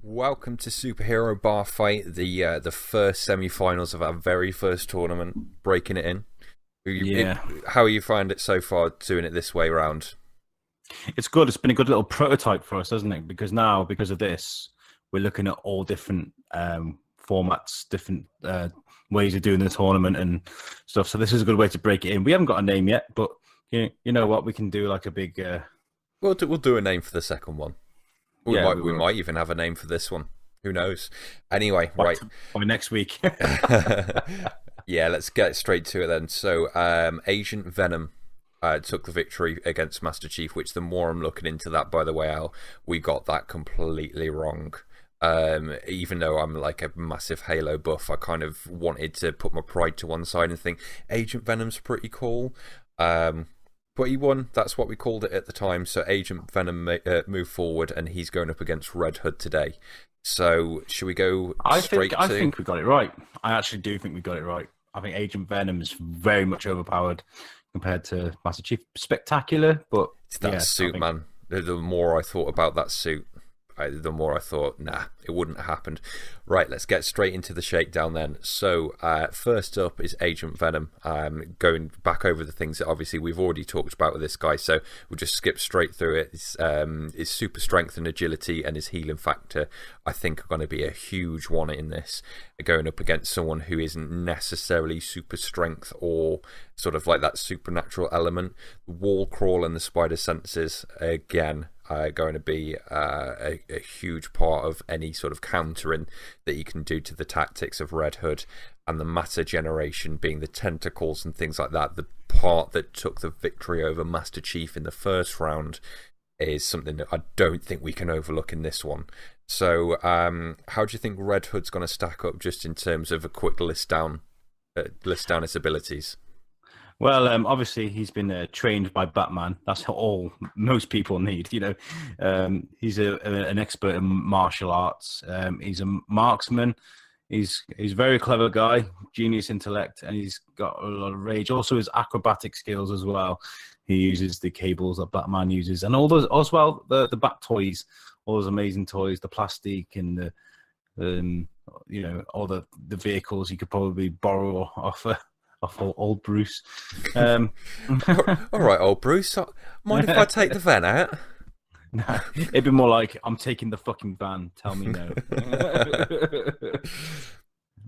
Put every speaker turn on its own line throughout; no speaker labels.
Welcome to Superhero Bar Fight, the first semi-finals of our very first tournament, breaking it in.
Yeah,
How you find it so far doing it this way round?
it's good. It's been a good little prototype for us, hasn't it? Because now, because of this, we're looking at all different formats, different ways of doing the tournament and stuff. So this is a good way to break it in. We haven't got a name yet, but you know what? We can do like a big.
We'll do a name for the second one. We
Yeah,
might
we
we
will.
might even have a name for this one. Who knows? Anyway,
By,
right.
by next week.
Yeah, let's get straight to it then. So, Agent Venom took the victory against Master Chief, which the more I'm looking into that, by the way, Al, we got that completely wrong. Even though I'm like a massive Halo buff, I kind of wanted to put my pride to one side and think Agent Venom's pretty cool. But he won. That's what we called it at the time. So Agent Venom moved forward, and he's going up against Red Hood today. So should we go straight
I
to?
think we got it right. I actually do think we got it right. I think Agent Venom is very much overpowered compared to Master Chief. Spectacular, but
It's that
yeah, I
suit,
think
man. The more I thought about that suit, the more I thought, nah, it wouldn't have happened. Right, let's get straight into the shakedown then. So, first up is Agent Venom. Going back over the things that obviously we've already talked about with this guy, so we'll just skip straight through it. His super strength and agility and his healing factor, I think, are going to be a huge one in this. Going up against someone who isn't necessarily super strength or sort of like that supernatural element. Wall crawl and the spider senses, again, going to be a huge part of any sort of countering that you can do to the tactics of Red Hood, and the matter generation being the tentacles and things like that. The part that took the victory over Master Chief in the first round is something that I don't think we can overlook in this one. So, how do you think Red Hood's going to stack up just in terms of a quick list down his abilities?
Well, obviously he's been trained by Batman. That's all most people need. He's an expert in martial arts. He's a marksman. He's a very clever guy, genius intellect, and he's got a lot of rage. Also, his acrobatic skills as well. He uses the cables that Batman uses, and all those as well. The Bat toys, all those amazing toys, the plastic and the all the vehicles you could probably borrow off old Bruce.
All right, old Bruce, mind if I take the van out?
Nah, it'd be more like, I'm taking the fucking van. Tell me no.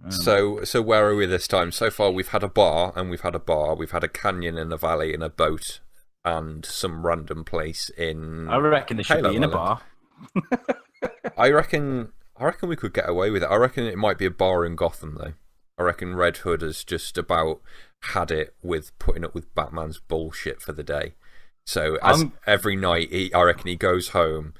So where are we this time? So far, we've had a bar, and we've had a bar. We've had a canyon and a valley and a boat, and some random place in.
I reckon they should
Halo
be in a
Island.
bar.
I reckon. I reckon we could get away with it. I reckon it might be a bar in Gotham, though. I reckon Red Hood has just about had it with putting up with Batman's bullshit for the day. So as every night, I reckon he goes home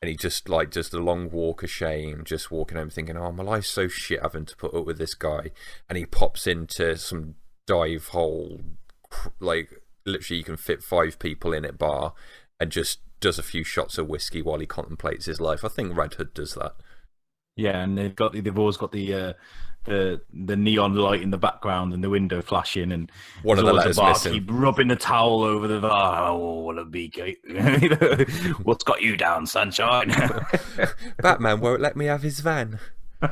and he just does a long walk of shame, just walking home thinking, "Oh, my life's so shit having to put up with this guy," and he pops into some dive hole, like literally you can fit 5 people in at bar, and just does a few shots of whiskey while he contemplates his life. I think Red Hood does that.
Yeah, and they've always got the neon light in the background and the window flashing, and
One
there's
of the
always
letters
the
missing.
barkeep rubbing the towel over the bar. Oh, what a big what's got you down, sunshine?
Batman won't let me have his van.
He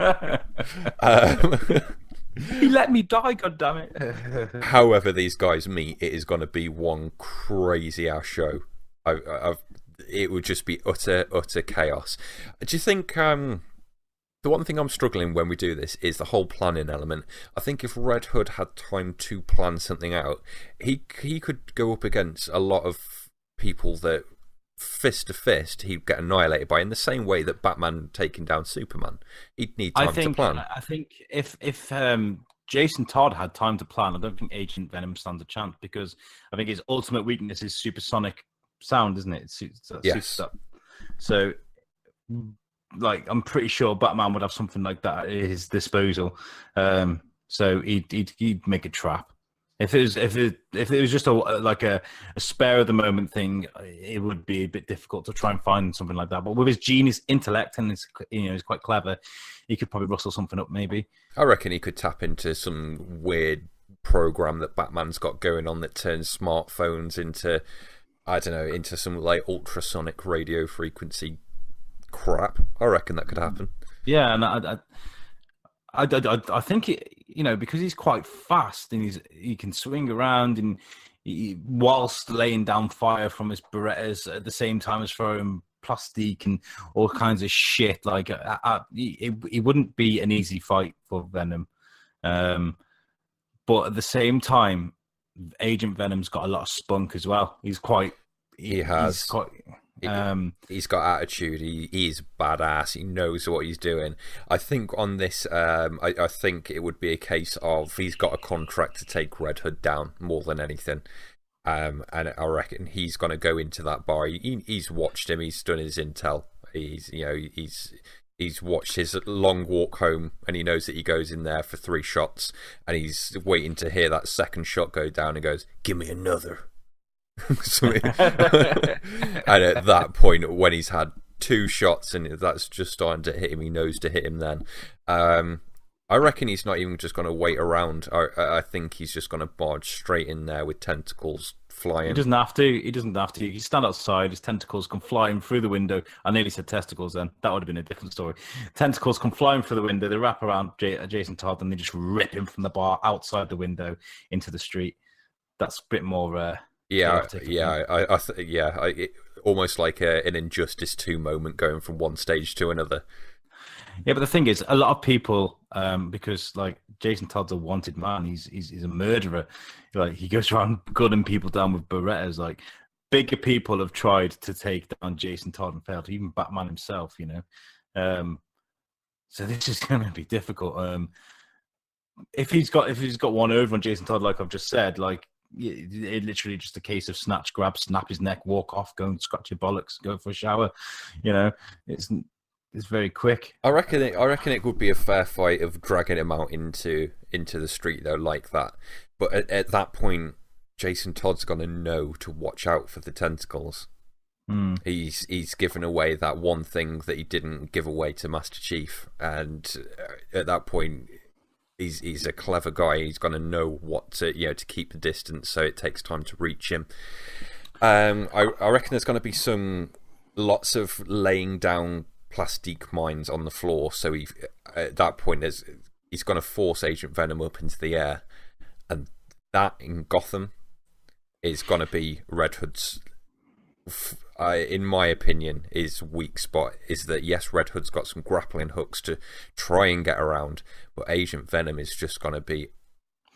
let me die, God damn it!
However these guys meet, it is going to be one crazy ass show. It would just be utter chaos. Do you think the one thing I'm struggling when we do this is the whole planning element? I think if Red Hood had time to plan something out, he could go up against a lot of people that fist to fist he'd get annihilated by, in the same way that Batman taking down Superman. He'd need time to plan.
I think if Jason Todd had time to plan, I don't think Agent Venom stands a chance, because I think his ultimate weakness is supersonic sound, isn't it? It suits
Yes.
that. So, like, I'm pretty sure Batman would have something like that at his disposal. So he'd make a trap. If it was just a spare of the moment thing, it would be a bit difficult to try and find something like that. But with his genius intellect, and he's quite clever, he could probably rustle something up maybe.
I reckon he could tap into some weird program that Batman's got going on that turns smartphones into, I don't know, into some like ultrasonic radio frequency crap. I reckon that could happen.
Yeah, and I think it, because he's quite fast and he can swing around and whilst laying down fire from his Berettas at the same time as throwing plastic and all kinds of shit. Like it wouldn't be an easy fight for Venom, but at the same time, Agent Venom's got a lot of spunk as well. He's quite.
He has.
He's quite.
He's got attitude. He's badass. He knows what he's doing. I think on this, I think it would be a case of he's got a contract to take Red Hood down more than anything. And I reckon he's going to go into that bar. He's watched him. He's done his intel. He's watched his long walk home, and he knows that he goes in there for 3 shots, and he's waiting to hear that second shot go down, and goes, "Give me another." And at that point, when he's had 2 shots and that's just starting to hit him, he knows to hit him then. I reckon he's not even just going to wait around. I think he's just going to barge straight in there with tentacles flying.
He doesn't have to. He doesn't have to. He can stand outside. His tentacles come flying through the window. I nearly said testicles then. That would have been a different story. Tentacles come flying through the window. They wrap around Jason Todd and they just rip him from the bar outside the window into the street. That's a bit more...
almost like an Injustice 2 moment going from one stage to another.
Yeah, but the thing is, a lot of people, because like Jason Todd's a wanted man, he's a murderer. Like he goes around gunning people down with Berettas. Like bigger people have tried to take down Jason Todd and failed. Even Batman himself, So this is going to be difficult. If he's got one over on Jason Todd, like I've just said, like. It literally just a case of snatch, grab, snap his neck, walk off, go and scratch your bollocks, go for a shower. It's very quick.
I reckon it would be a fair fight of dragging him out into the street though, like that. But at that point, Jason Todd's gonna know to watch out for the tentacles. He's given away that one thing that he didn't give away to Master Chief, and at that point. He's a clever guy. He's going to know what to to keep the distance, so it takes time to reach him. I reckon there's going to be lots of laying down plastic mines on the floor. So at that point he's going to force Agent Venom up into the air, and that in Gotham is going to be Red Hood's. In my opinion, his weak spot is that yes, Red Hood's got some grappling hooks to try and get around, but Agent Venom is just going to be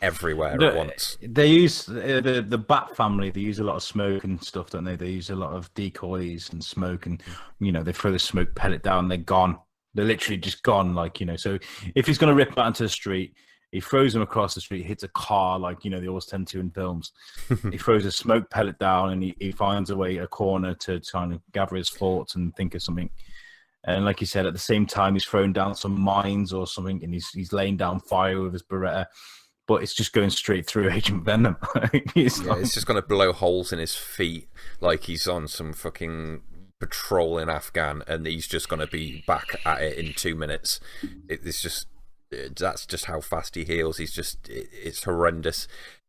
everywhere at once.
They use the Bat family. They use a lot of smoke and stuff, don't they? They use a lot of decoys and smoke, and they throw the smoke pellet down. They're gone. They're literally just gone. So if he's going to rip out into the street. He throws them across the street, hits a car like, they always tend to in films. He throws a smoke pellet down and he finds a corner to try and gather his thoughts and think of something. And like you said, at the same time, he's throwing down some mines or something and he's laying down fire with his Beretta. But it's just going straight through Agent Venom.
It's just going to blow holes in his feet like he's on some fucking patrol in Afghan, and he's just going to be back at it in 2 minutes. That's just how fast he heals. It's horrendous.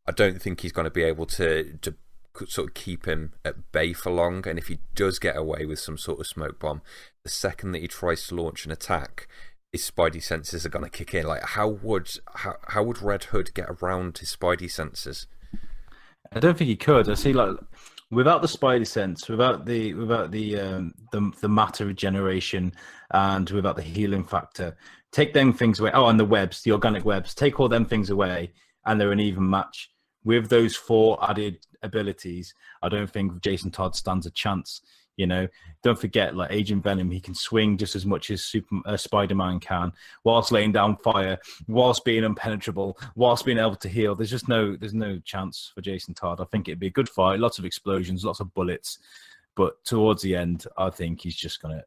I don't think he's going to be able to sort of keep him at bay for long. And if he does get away with some sort of smoke bomb, the second that he tries to launch an attack, his spidey senses are going to kick in. Like how would Red Hood get around his spidey senses?
I don't think he could. I see, like without the spidey sense, without the matter regeneration, and without the healing factor. Take them things away. Oh, and the webs, the organic webs. Take all them things away, and they're an even match. With those 4 added abilities, I don't think Jason Todd stands a chance. Don't forget, like Agent Venom, he can swing just as much as Spider-Man can, whilst laying down fire, whilst being impenetrable, whilst being able to heal. There's no chance for Jason Todd. I think it'd be a good fight, lots of explosions, lots of bullets, but towards the end, I think he's just gonna.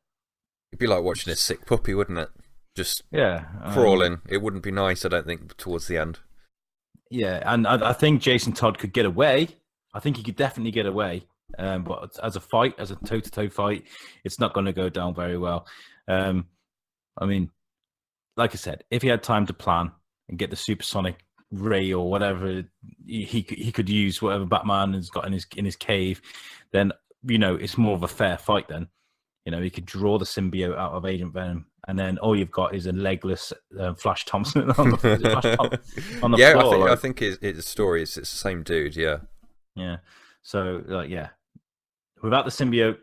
It'd be like watching a sick puppy, wouldn't it? Just
crawling.
It wouldn't be nice, I don't think, towards the end.
Yeah, and I think Jason Todd could get away. I think he could definitely get away. But as a fight, as a toe-to-toe fight, it's not going to go down very well. I mean, like I said, if he had time to plan and get the supersonic ray or whatever he could use, whatever Batman has got in his cave, then it's more of a fair fight then. You know, he could draw the symbiote out of Agent Venom, and then all you've got is a legless Flash Thompson on the
Yeah,
floor.
I think his story is it's the same dude. Yeah.
Yeah. So yeah, without the symbiote,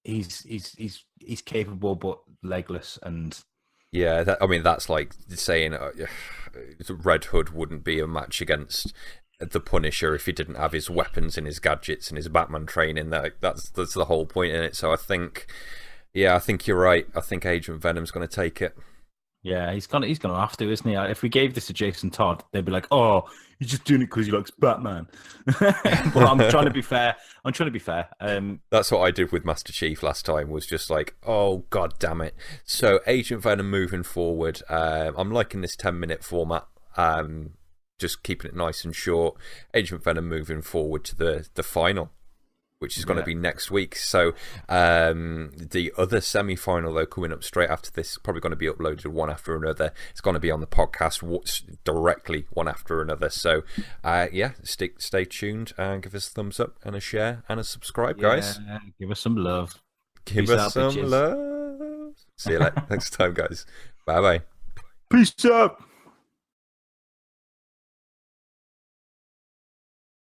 he's capable but legless, and
Yeah, I mean that's like saying Red Hood wouldn't be a match against the Punisher if he didn't have his weapons and his gadgets and his Batman training. That's the whole point in it. So I think you're right. I think Agent Venom's going to take it.
yeah, he's gonna have to, isn't he? If we gave this to Jason Todd, they'd be like, "Oh, he's just doing it because he likes Batman." But I'm trying to be fair.
That's what I did with Master Chief last time. Was just like, oh god damn it. So Agent Venom moving forward. I'm liking this 10-minute format. Just keeping it nice and short. Agent Venom moving forward to the final, which is going to be next week. So the other semi-final, though, coming up straight after this, probably going to be uploaded one after another. It's going to be on the podcast directly one after another. So stay tuned and give us a thumbs up and a share and a subscribe, guys.
Give us some love.
Give us some love. See you next time, guys. Bye-bye.
Peace out.